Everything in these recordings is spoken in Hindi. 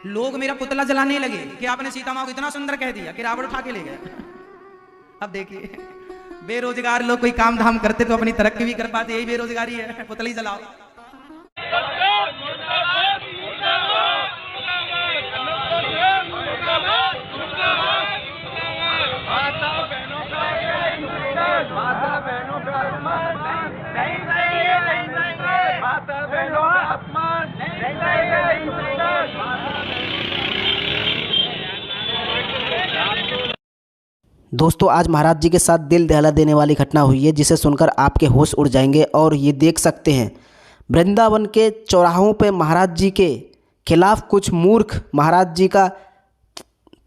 लोग मेरा पुतला जलाने लगे कि आपने सीता माँ को इतना सुंदर कह दिया कि रावण उठा के ले गया। अब देखिए, बेरोजगार लोग कोई काम धाम करते तो अपनी तरक्की भी कर पाते, यही बेरोजगारी है, पुतला ही जलाओ। दोस्तों, आज महाराज जी के साथ दिल दहला देने वाली घटना हुई है, जिसे सुनकर आपके होश उड़ जाएंगे। और ये देख सकते हैं, वृंदावन के चौराहों पे महाराज जी के खिलाफ कुछ मूर्ख महाराज जी का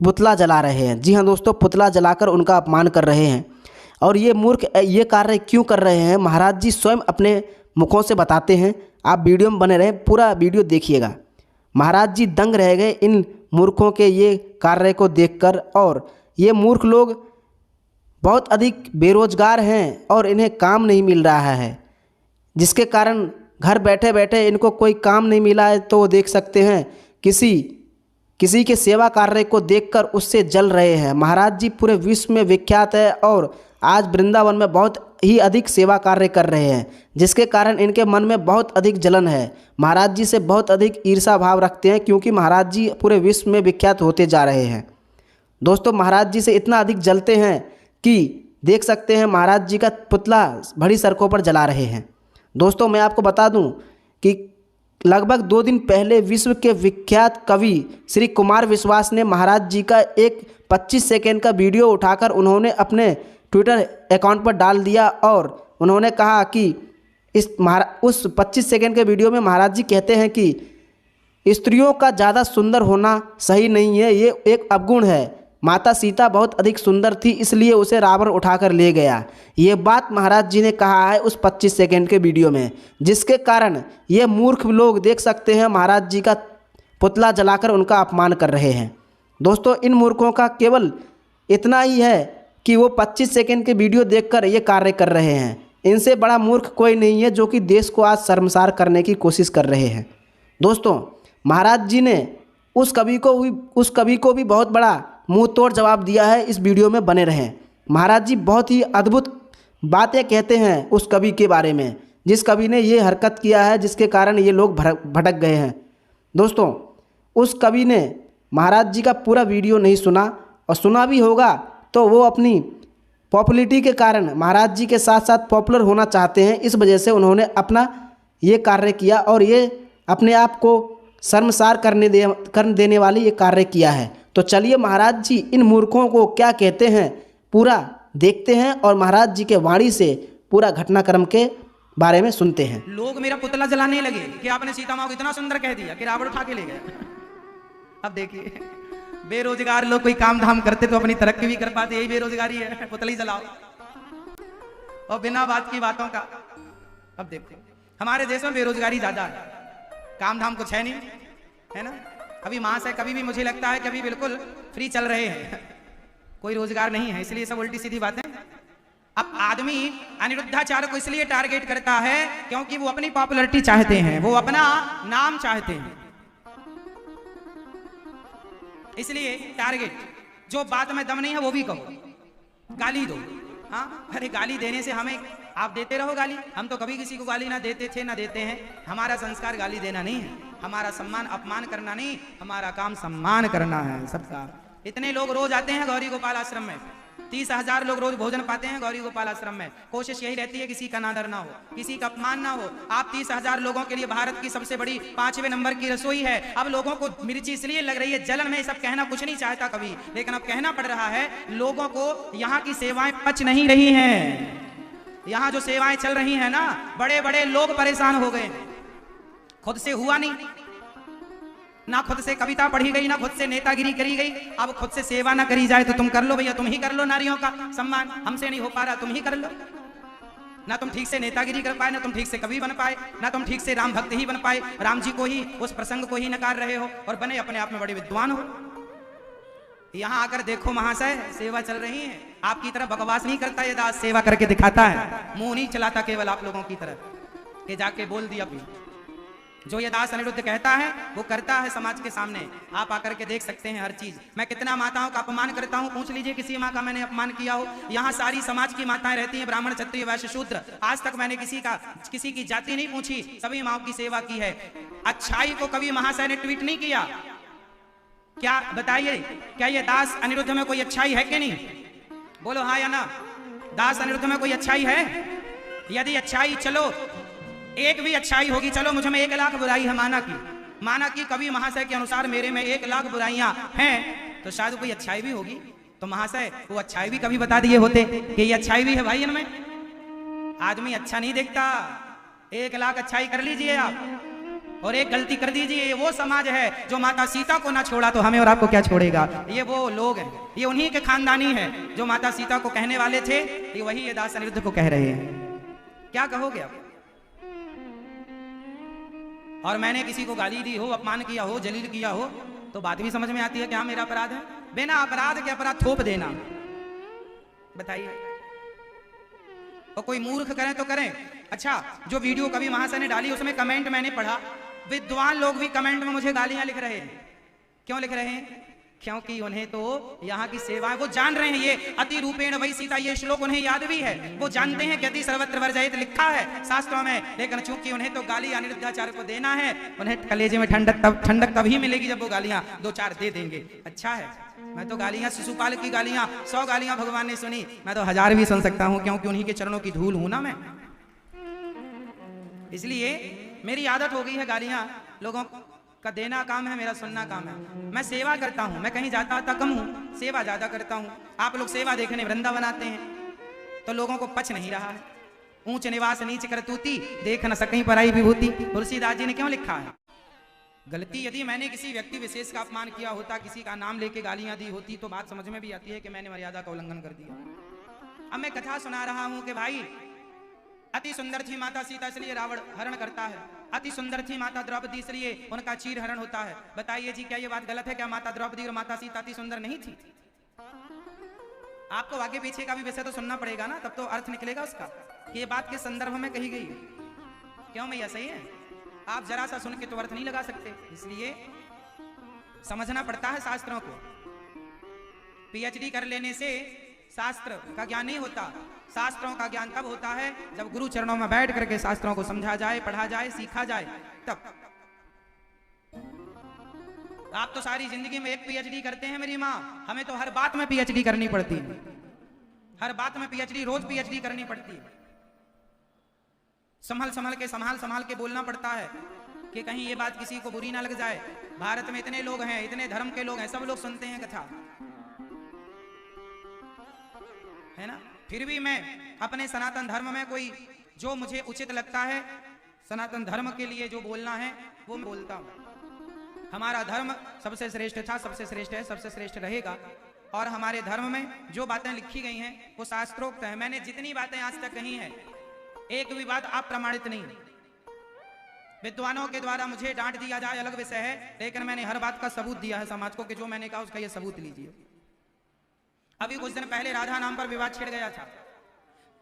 पुतला जला रहे हैं। जी हाँ दोस्तों, पुतला जलाकर उनका अपमान कर रहे हैं। और ये मूर्ख ये कार्य क्यों कर रहे हैं, महाराज जी स्वयं अपने मुखों से बताते हैं। आप वीडियो में बने रहें, पूरा वीडियो देखिएगा। महाराज जी दंग रह गए इन मूर्खों के ये कार्य को देखकर। और ये मूर्ख लोग बहुत अधिक बेरोजगार हैं और इन्हें काम नहीं मिल रहा है, जिसके कारण घर बैठे बैठे इनको कोई काम नहीं मिला है। तो देख सकते हैं, किसी के सेवा कार्य को देखकर उससे जल रहे हैं। महाराज जी पूरे विश्व में विख्यात है और आज वृंदावन में बहुत ही अधिक सेवा कार्य कर रहे हैं, जिसके कारण इनके मन में बहुत अधिक जलन है। महाराज जी से बहुत अधिक ईर्षा भाव रखते हैं, क्योंकि महाराज जी पूरे विश्व में विख्यात होते जा रहे हैं। दोस्तों, महाराज जी से इतना अधिक जलते हैं कि देख सकते हैं महाराज जी का पुतला बड़ी सड़कों पर जला रहे हैं। दोस्तों, मैं आपको बता दूं कि लगभग 2 दिन पहले विश्व के विख्यात कवि श्री कुमार विश्वास ने महाराज जी का एक 25 सेकेंड का वीडियो उठाकर उन्होंने अपने ट्विटर अकाउंट पर डाल दिया। और उन्होंने कहा कि उस 25 सेकेंड के वीडियो में महाराज जी कहते हैं कि स्त्रियों का ज़्यादा सुंदर होना सही नहीं है, ये एक अवगुण है। माता सीता बहुत अधिक सुंदर थी, इसलिए उसे रावण उठाकर ले गया। ये बात महाराज जी ने कहा है उस 25 सेकेंड के वीडियो में, जिसके कारण ये मूर्ख लोग देख सकते हैं महाराज जी का पुतला जलाकर उनका अपमान कर रहे हैं। दोस्तों, इन मूर्खों का केवल इतना ही है कि वो 25 सेकेंड के वीडियो देखकर ये कार्य कर रहे हैं। इनसे बड़ा मूर्ख कोई नहीं है जो कि देश को आज शर्मसार करने की कोशिश कर रहे हैं। दोस्तों, महाराज जी ने उस कवि को भी बहुत बड़ा मुंह तोड़ जवाब दिया है। इस वीडियो में बने रहें। महाराज जी बहुत ही अद्भुत बातें कहते हैं उस कवि के बारे में, जिस कवि ने ये हरकत किया है, जिसके कारण ये लोग भटक गए हैं। दोस्तों, उस कवि ने महाराज जी का पूरा वीडियो नहीं सुना, और सुना भी होगा तो वो अपनी पॉपुलैरिटी के कारण महाराज जी के साथ साथ पॉपुलर होना चाहते हैं। इस वजह से उन्होंने अपना ये कार्य किया और ये अपने आप को शर्मसार कर देने वाली ये कार्य किया है। तो चलिए महाराज जी इन मूर्खों को क्या कहते हैं पूरा देखते हैं, और महाराज जी के वाणी से पूरा घटनाक्रम के बारे में सुनते हैं। लोग मेरा पुतला जलाने लगे कि आपने सीता माँ को इतना सुंदर कह दिया कि रावण उठा के ले गया। अब देखिए, बेरोजगार लोग कोई काम धाम करते तो अपनी तरक्की भी कर पाते, यही बेरोजगारी है, पुतला ही जलाओ और बिना बात की बातों का। अब देखो, हमारे देश में बेरोजगारी ज्यादा है, काम धाम कुछ है नहीं, है ना। अभी महाशय कभी भी मुझे लगता है कि अभी बिल्कुल फ्री चल रहे हैं, कोई रोजगार नहीं है, इसलिए सब उल्टी सीधी बातें। अब आदमी अनिरुद्धाचार्य को इसलिए टारगेट करता है क्योंकि वो अपनी पॉपुलैरिटी चाहते हैं, वो अपना नाम चाहते हैं, इसलिए टारगेट। जो बात में दम नहीं है वो भी कहो, गाली दो। हाँ, अरे गाली देने से हमें, आप देते रहो गाली, हम तो कभी किसी को गाली ना देते थे ना देते हैं। हमारा संस्कार गाली देना नहीं है, हमारा सम्मान अपमान करना नहीं, हमारा काम सम्मान करना है सबका। इतने लोग रोज आते हैं गौरी गोपाल आश्रम में, 30,000 लोग रोज भोजन पाते हैं गौरी गोपाल आश्रम में। कोशिश यही रहती है किसी का नादर ना हो, किसी का अपमान ना हो। आप 30,000 लोगों के लिए भारत की सबसे बड़ी 5वें नंबर की रसोई है। अब लोगों को मिर्ची इसलिए लग रही है, जलन में सब कहना कुछ नहीं चाहता कभी, लेकिन अब कहना पड़ रहा है। लोगों को यहाँ की सेवाएं पच नहीं रही हैं, यहाँ जो सेवाएं चल रही हैं ना, बड़े बड़े लोग परेशान हो गए। खुद से हुआ नहीं, ना खुद से कविता पढ़ी गई, ना खुद से नेतागिरी करी गई। अब खुद से सेवा ना करी जाए तो तुम कर लो भैया, तुम ही कर लो नारियों का सम्मान, हमसे नहीं हो पा रहा, तुम ही कर लो। ना तुम ठीक से नेतागिरी कर पाए, ना तुम ठीक से कवि बन पाए, ना तुम ठीक से राम भक्त ही बन पाए, राम जी को ही, उस प्रसंग को ही नकार रहे हो और बने अपने आप में बड़े विद्वान हो। यहाँ आकर देखो महाशय, सेवा चल रही है, आपकी तरह बकवास नहीं करता ये दास, सेवा करके दिखाता है, मुंह नहीं चलाता केवल आप लोगों की तरह कि जाके बोल दिया। जो ये दास अनिरुद्ध कहता है वो करता है समाज के सामने। आप आकर के देख सकते हैं हर चीज। मैं कितना माताओं का अपमान करता हूं, पूछ लीजिए किसी माँ का मैंने अपमान किया हो। यहाँ सारी समाज की माताएं रहती हैं, ब्राह्मण, क्षत्रिय, वैश्य, शूद्र। आज तक मैंने किसी की जाति नहीं पूछी, सभी माओ की सेवा की है। अच्छाई को कभी महाशय ने ट्वीट नहीं किया। क्या बताइए, क्या ये दास अनिरुद्ध में कोई अच्छाई है कि नहीं? बोलो हाँ या ना। दास अनिरुद्ध में कोई अच्छाई है? यदि अच्छाई, चलो एक भी अच्छाई होगी, चलो मुझ में 1 लाख बुराई है, माना कि कभी महाशय के अनुसार मेरे में 1 लाख बुराइयां हैं, तो शायद कोई अच्छाई भी होगी। तो महाशय वो अच्छाई भी कभी बता दिए होते कि ये अच्छाई भी है भाई इनमें। आदमी अच्छा नहीं देखता। 1 लाख अच्छाई कर लीजिए आप और एक गलती कर दीजिए। ये वो समाज है जो माता सीता को ना छोड़ा तो हमें और आपको क्या छोड़ेगा। ये वो लोग हैं, ये उन्हीं के खानदानी है जो माता सीता को कहने वाले थे, ये वही ये दास अनिरुद्ध को कह रहे हैं। क्या कहोगे आप? और मैंने किसी को गाली दी हो, अपमान किया हो, जलील किया हो, तो बात भी समझ में आती है क्या मेरा अपराध है? बिना अपराध के अपराध थोप देना, बताइए। और कोई मूर्ख करें तो करें। अच्छा, जो वीडियो कभी महाशय ने डाली उसमें कमेंट मैंने पढ़ा, विद्वान लोग भी कमेंट में मुझे गालियां लिख रहे हैं। क्यों लिख रहे हैं? क्योंकि उन्हें तो यहाँ की सेवा, वो जान रहे हैं ये अति रूपेण वही सीता, ये श्लोक उन्हें याद भी है। वो जानते हैं कि अति सर्वत्र वर्जयित लिखा है शास्त्रों में, लेकिन चूंकि उन्हें तो गाली अनिरुद्धाचार्य को देना है, उन्हें कलेजे में ठंडक तभी मिलेगी जब वो गालियां 2-4 दे देंगे। अच्छा है, मैं तो गालियां, शिशुपाल की गालियां 100 गालियां भगवान ने सुनी, मैं तो 1000 भी सुन सकता हूं, क्योंकि उन्हीं के चरणों की धूल हूं ना मैं। इसलिए मेरी आदत हो गई है गालियां लोगों का देना काम है, मेरा सुनना काम है। मैं सेवा करता हूं, मैं कहीं जाता आता कम हूं, सेवा ज्यादा करता हूं। आप लोग सेवा देखने वृंदावन आते हैं तो लोगों को पच नहीं रहा है। ऊंच निवास नीच करतूती, देख न सकहीं पराई विभूति, तुलसीदास जी ने क्यों लिखा है? गलती यदि मैंने किसी व्यक्ति विशेष का अपमान किया होता, किसी का नाम लेके गालियां दी होती, तो बात समझ में भी आती है कि मैंने मर्यादा का उल्लंघन कर दिया। अब मैं कथा सुना रहा हूं कि भाई अति सुंदर थी माता सीता, इसलिए रावण हरण करता है। अति सुंदर थी माता द्रौपदी, इसलिए उनका चीर हरण होता है। बताइए जी, क्या ये बात गलत है? क्या माता द्रौपदी और माता सीता अति सुंदर नहीं थी? आपको आगे पीछे का भी विषय तो सुनना पड़ेगा ना, तब तो अर्थ निकलेगा उसका कि ये बात के संदर्भ में कही गई है। क्यों भैया, सही है? आप जरा सा सुन के तो अर्थ नहीं लगा सकते, इसलिए समझना पड़ता है शास्त्रों को। पीएचडी कर लेने से शास्त्र का ज्ञान नहीं होता। शास्त्रों का ज्ञान तब होता है जब गुरु चरणों में बैठ करके शास्त्रों को समझा जाए, पढ़ा जाए, सीखा जाए, तब। आप तो सारी जिंदगी में एक पीएचडी करते हैं मेरी माँ, हमें तो हर बात में पीएचडी करनी पड़ती है। हर बात में पीएचडी, रोज पीएचडी करनी पड़ती है। संभाल के बोलना पड़ता है कि कहीं ये बात किसी को बुरी ना लग जाए। भारत में इतने लोग हैं, इतने धर्म के लोग हैं, सब लोग सुनते हैं कथा, है ना। फिर भी मैं अपने सनातन धर्म में कोई जो मुझे उचित लगता है, सनातन धर्म के लिए जो बोलना है वो मैं बोलता हूं। हमारा धर्म सबसे श्रेष्ठ था, सबसे श्रेष्ठ है, सबसे श्रेष्ठ रहेगा। और हमारे धर्म में जो बातें लिखी गई हैं वो शास्त्रोक्त है। मैंने जितनी बातें आज तक कही हैं, एक भी बात आप प्रमाणित नहीं। विद्वानों के द्वारा मुझे डांट दिया जाए अलग विषय है, लेकिन मैंने हर बात का सबूत दिया है समाज को कि जो मैंने कहा उसका ये सबूत लीजिए। अभी कुछ दिन पहले राधा नाम पर विवाद छिड़ गया था,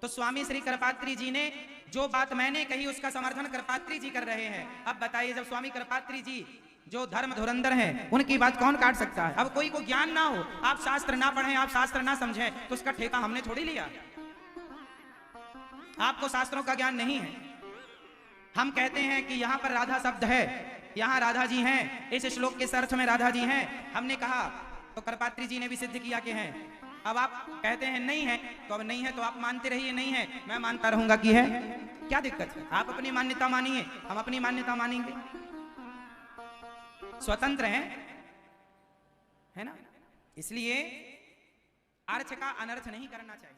तो स्वामी श्री कृपात्री जी ने जो बात मैंने कही उसका समर्थन कृपात्री जी कर रहे हैं। अब बताइए, जब स्वामी कृपात्री जी जो धर्म धुरंधर हैं, उनकी बात कौन काट सकता है? अब कोई को ज्ञान ना हो, आप शास्त्र ना पढ़ें, आप शास्त्र ना समझें, तो उसका ठेका हमने थोड़ी लिया। आपको शास्त्रों का ज्ञान नहीं है। हम कहते हैं कि यहाँ पर राधा शब्द है, यहाँ राधा जी हैं, इस श्लोक के अर्थ में राधा जी हैं, हमने कहा, तो कृपात्री जी ने भी सिद्ध किया कि हैं। अब आप कहते हैं नहीं है, तो अब नहीं है तो आप मानते रहिए नहीं है, मैं मानता रहूंगा कि है। क्या दिक्कत है? आप अपनी मान्यता मानिए, हम अपनी मान्यता मानेंगे, स्वतंत्र हैं, है ना। इसलिए अर्थ का अनर्थ नहीं करना चाहिए।